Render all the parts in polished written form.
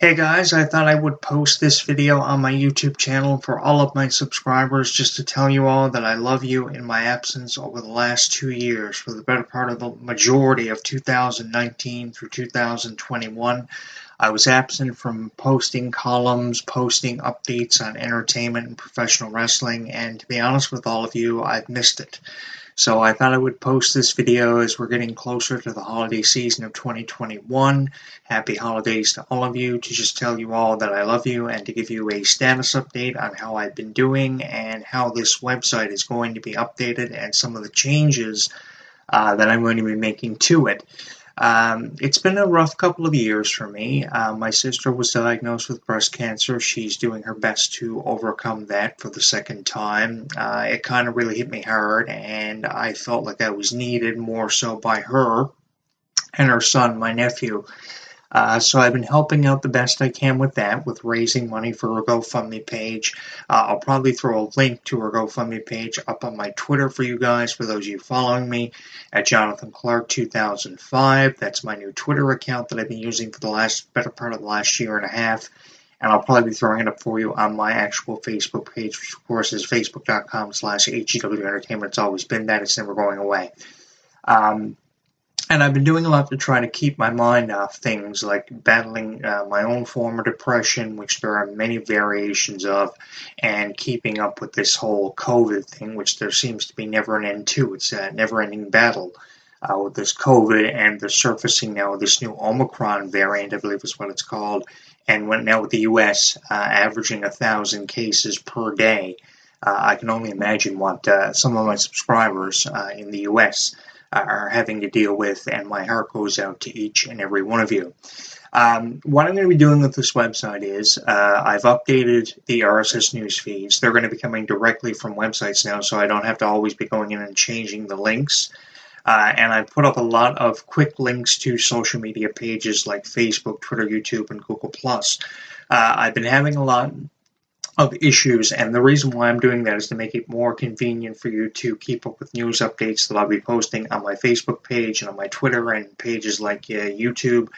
Hey guys, I thought I would post this video on my YouTube channel for all of my subscribers just to tell you all that I love you in my absence over the last 2 years. For the better part of the majority of 2019 through 2021, I was absent from posting columns, posting updates on entertainment and professional wrestling, and to be honest with all of you, I've missed it. So I thought I would post this video as we're getting closer to the holiday season of 2021. Happy holidays to all of you, to just tell you all that I love you and to give you a status update on how I've been doing and how this website is going to be updated and some of the changes that I'm going to be making to it. It's been a rough couple of years for me. My sister was diagnosed with breast cancer. She's doing her best to overcome that for the second time. It kind of really hit me hard, and I felt like I was needed more so by her and her son, my nephew. So I've been helping out the best I can with that, with raising money for her GoFundMe page. I'll probably throw a link to her GoFundMe page up on my Twitter for you guys, for those of you following me, at Jonathan Clarke 2005. That's my new Twitter account that I've been using for the better part of the last year and a half. And I'll probably be throwing it up for you on my actual Facebook page, which of course is facebook.com/HEW Entertainment. It's always been that. It's never going away. And I've been doing a lot to try to keep my mind off things like battling my own form of depression, which there are many variations of, and keeping up with this whole COVID thing, which there seems to be never an end to. It's a never-ending battle with this COVID and the surfacing now of this new Omicron variant, I believe is what it's called, and now with the U.S. Averaging 1,000 cases per day. I can only imagine what some of my subscribers in the U.S. Are having to deal with, and my heart goes out to each and every one of you. What I'm going to be doing with this website is I've updated the RSS news feeds. They're going to be coming directly from websites now, so I don't have to always be going in and changing the links. And I put up a lot of quick links to social media pages like Facebook, Twitter, YouTube, and Google+. I've been having a lot of issues, and the reason why I'm doing that is to make it more convenient for you to keep up with news updates that I'll be posting on my Facebook page and on my Twitter and pages like YouTube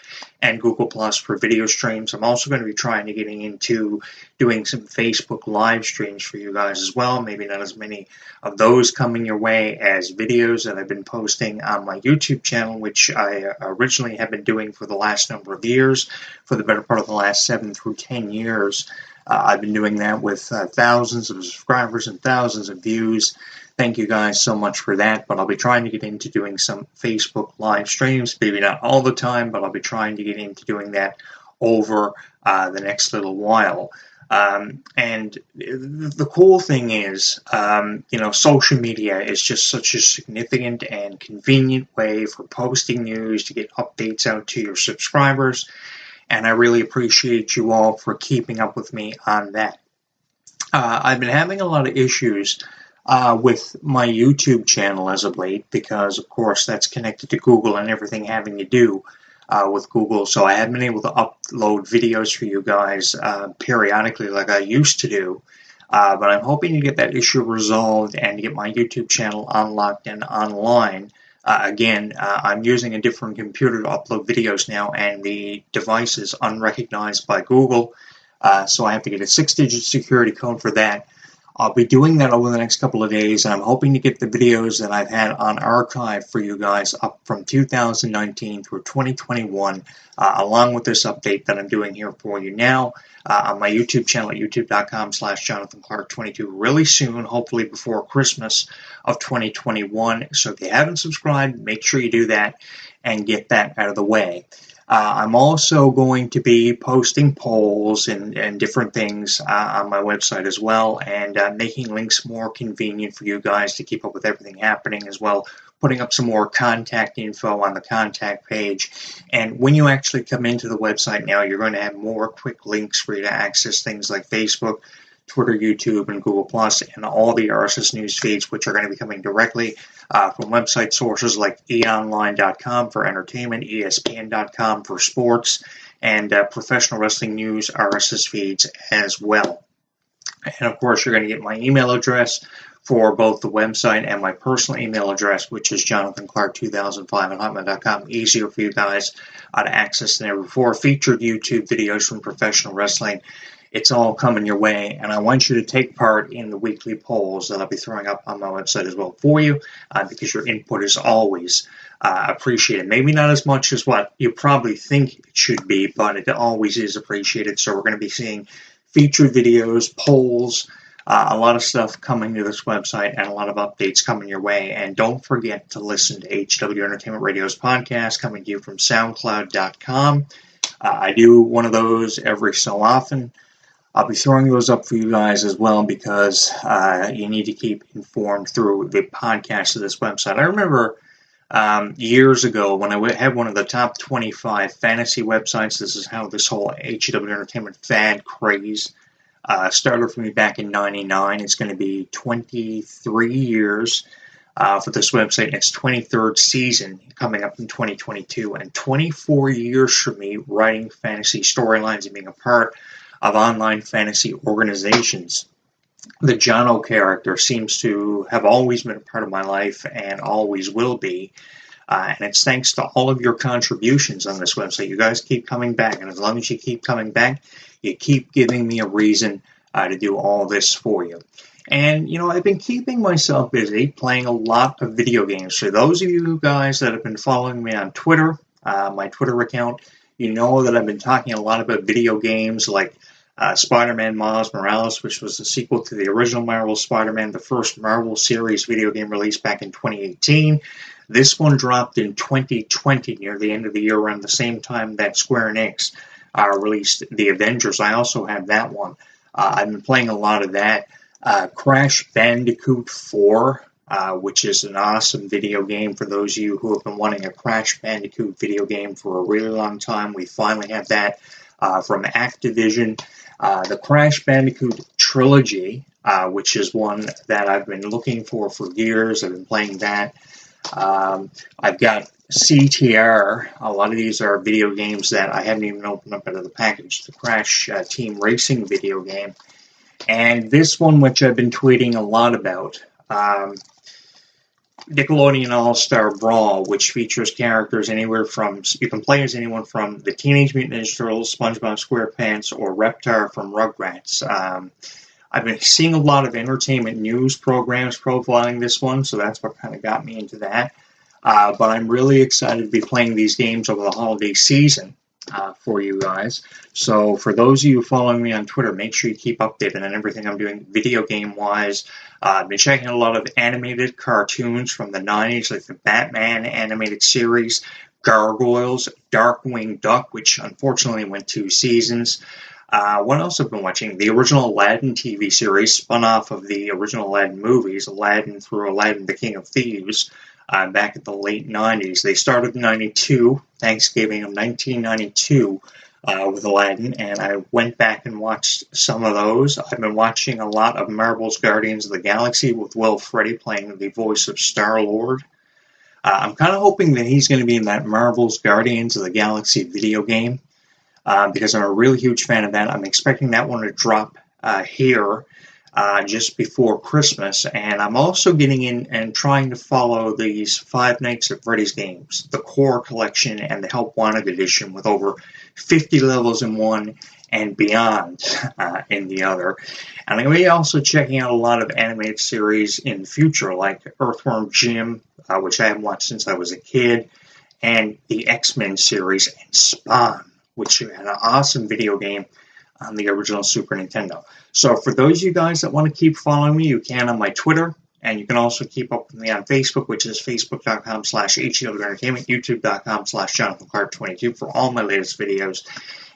and Google Plus for video streams. I'm also going to be trying to get into doing some Facebook live streams for you guys as well. Maybe not as many of those coming your way as videos that I've been posting on my YouTube channel, which I originally have been doing for the last number of years, for the better part of the last 7 through 10 years. I've been doing that with thousands of subscribers and thousands of views. Thank you guys so much for that, but I'll be trying to get into doing some Facebook live streams, maybe not all the time, but I'll be trying to get into doing that over the next little while. And the cool thing is, social media is just such a significant and convenient way for posting news, to get updates out to your subscribers. And I really appreciate you all for keeping up with me on that. I've been having a lot of issues with my YouTube channel as of late because, of course, that's connected to Google and everything having to do with Google. So I haven't been able to upload videos for you guys periodically like I used to do. But I'm hoping to get that issue resolved and to get my YouTube channel unlocked and online. Again, I'm using a different computer to upload videos now, and the device is unrecognized by Google, so I have to get a 6-digit security code for that. I'll be doing that over the next couple of days, and I'm hoping to get the videos that I've had on archive for you guys up from 2019 through 2021, along with this update that I'm doing here for you now on my YouTube channel at youtube.com/JonathanClarke22 really soon, hopefully before Christmas of 2021. So if you haven't subscribed, make sure you do that and get that out of the way. I'm also going to be posting polls and different things on my website as well, and making links more convenient for you guys to keep up with everything happening as well, putting up some more contact info on the contact page. And when you actually come into the website now, you're going to have more quick links for you to access things like Facebook, Twitter, YouTube, and Google+, and all the RSS news feeds, which are going to be coming directly from website sources like eonline.com for entertainment, espn.com for sports, and professional wrestling news RSS feeds as well. And of course, you're going to get my email address for both the website and my personal email address, which is jonathanclarke2005@hotmail.com. Easier for you guys to access than ever before. Featured YouTube videos from professional wrestling. It's all coming your way, and I want you to take part in the weekly polls that I'll be throwing up on my website as well for you, because your input is always appreciated. Maybe not as much as what you probably think it should be, but it always is appreciated. So we're going to be seeing featured videos, polls, a lot of stuff coming to this website, and a lot of updates coming your way. And don't forget to listen to HW Entertainment Radio's podcast coming to you from SoundCloud.com. I do one of those every so often. I'll be throwing those up for you guys as well, because you need to keep informed through the podcast of this website. I remember years ago when I had one of the top 25 fantasy websites. This is how this whole HW Entertainment fad craze started for me back in '99. It's going to be 23 years for this website, and its 23rd season coming up in 2022, and 24 years for me writing fantasy storylines and being a part of online fantasy organizations. The Jono character seems to have always been a part of my life and always will be. And it's thanks to all of your contributions on this website. You guys keep coming back, and as long as you keep coming back, you keep giving me a reason to do all this for you. And, I've been keeping myself busy playing a lot of video games. For those of you guys that have been following me on Twitter, my Twitter account, you know that I've been talking a lot about video games like Spider-Man Miles Morales, which was the sequel to the original Marvel Spider-Man, the first Marvel series video game released back in 2018. This one dropped in 2020, near the end of the year, around the same time that Square Enix released The Avengers. I also have that one. I've been playing a lot of that. Crash Bandicoot 4, which is an awesome video game for those of you who have been wanting a Crash Bandicoot video game for a really long time. We finally have that from Activision. The Crash Bandicoot trilogy, which is one that I've been looking for years. I've been playing that. I've got CTR. A lot of these are video games that I haven't even opened up out of the package. The Crash Team Racing video game. And this one, which I've been tweeting a lot about, Nickelodeon All-Star Brawl, which features characters anywhere from, you can play as anyone from the Teenage Mutant Ninja Turtles, SpongeBob SquarePants, or Reptar from Rugrats. I've been seeing a lot of entertainment news programs profiling this one, so that's what kind of got me into that. But I'm really excited to be playing these games over the holiday season for you guys. So for those of you following me on Twitter, make sure you keep updated on everything I'm doing video game-wise. I've been checking out a lot of animated cartoons from the 90s, like the Batman animated series, Gargoyles, Darkwing Duck, which unfortunately went 2 seasons. What else have I been watching? The original Aladdin TV series, spun off of the original Aladdin movies, Aladdin through Aladdin the King of Thieves, back in the late 90s. They started in 92, Thanksgiving of 1992, with Aladdin, and I went back and watched some of those. I've been watching a lot of Marvel's Guardians of the Galaxy with Will Friedle playing the voice of Star-Lord. I'm kind of hoping that he's going to be in that Marvel's Guardians of the Galaxy video game, because I'm a really huge fan of that. I'm expecting that one to drop here just before Christmas, and I'm also getting in and trying to follow these Five Nights at Freddy's games, the Core Collection and the Help Wanted Edition, with over 50 levels in one and beyond in the other. And I'm going to be also checking out a lot of animated series in the future, like Earthworm Jim, which I haven't watched since I was a kid, and the X-Men series, and Spawn, which had an awesome video game on the original Super Nintendo. So for those of you guys that want to keep following me, you can on my Twitter, and you can also keep up with me on Facebook, which is facebook.com/HW Entertainment, youtube.com/JonathanClarke22 for all my latest videos,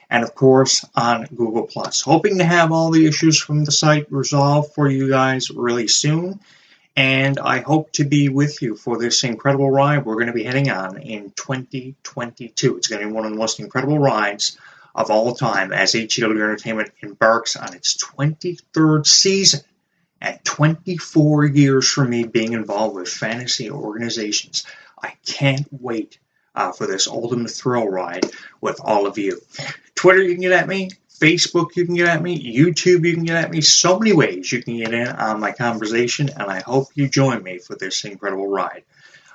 and of course on Google+. Hoping to have all the issues from the site resolved for you guys really soon, and I hope to be with you for this incredible ride we're going to be heading on in 2022. It's going to be one of the most incredible rides of all time as HW Entertainment embarks on its 23rd season and 24 years for me being involved with fantasy organizations. I can't wait for this ultimate thrill ride with all of you. Twitter, you can get at me, Facebook, you can get at me. YouTube, you can get at me. So many ways you can get in on my conversation, and I hope you join me for this incredible ride.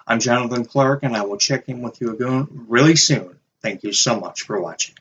I'm Jonathan Clarke, and I will check in with you again really soon. Thank you so much for watching.